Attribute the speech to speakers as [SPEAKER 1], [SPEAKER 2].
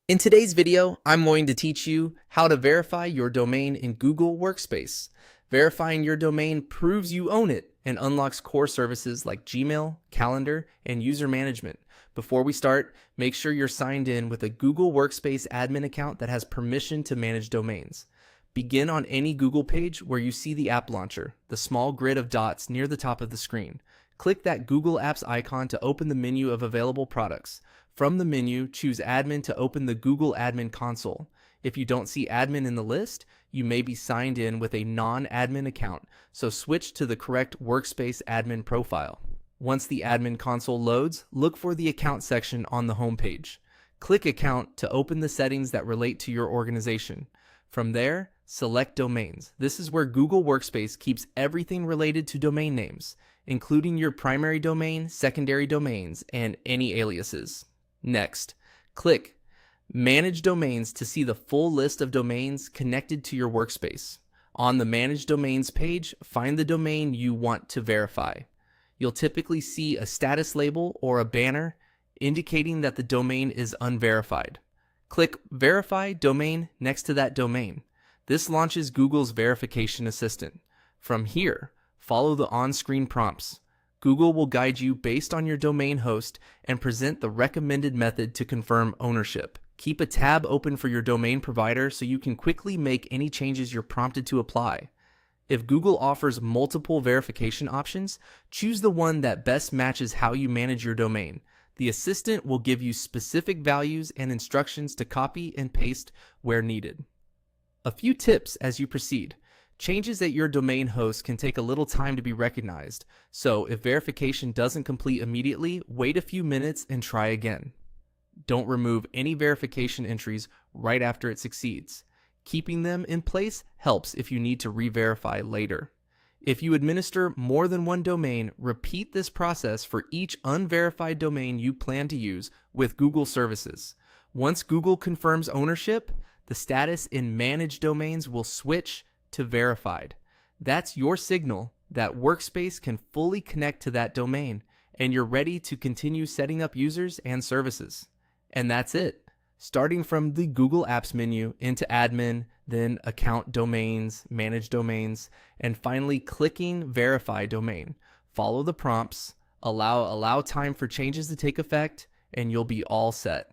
[SPEAKER 1] In today's video, I'm going to teach you how to verify your domain in Google Workspace. Verifying your domain proves you own it and unlocks core services like Gmail, Calendar, and user management. Before we start, make sure you're signed in with a Google Workspace admin account that has permission to manage domains. Begin on any Google page where you see the app launcher, the small grid of dots near the top of the screen. Click that Google Apps icon to open the menu of available products. From the menu, choose Admin to open the Google Admin console. If you don't see Admin in the list, you may be signed in with a non-admin account, so switch to the correct Workspace admin profile. Once the admin console loads, look for the Account section on the home page. Click Account to open the settings that relate to your organization. From there, select Domains. This is where Google Workspace keeps everything related to domain names, including your primary domain, secondary domains, and any aliases. Next, click Manage Domains to see the full list of domains connected to your workspace. On the Manage Domains page, find the domain you want to verify. You'll typically see a status label or a banner indicating that the domain is unverified. Click Verify Domain next to that domain. This launches Google's verification assistant. From here, follow the on-screen prompts. Google will guide you based on your domain host and present the recommended method to confirm ownership. Keep a tab open for your domain provider so you can quickly make any changes you're prompted to apply. If Google offers multiple verification options, choose the one that best matches how you manage your domain. The assistant will give you specific values and instructions to copy and paste where needed. A few tips as you proceed. Changes at your domain host can take a little time to be recognized, so if verification doesn't complete immediately, wait a few minutes and try again. Don't remove any verification entries right after it succeeds. Keeping them in place helps if you need to re-verify later. If you administer more than one domain, repeat this process for each unverified domain you plan to use with Google services. Once Google confirms ownership, the status in Manage Domains will switch to verified. That's your signal that Workspace can fully connect to that domain, and you're ready to continue setting up users and services. And that's it. Starting from the Google Apps menu into Admin, then Account Domains, Manage Domains, and finally clicking Verify Domain. Follow the prompts, allow time for changes to take effect, and you'll be all set.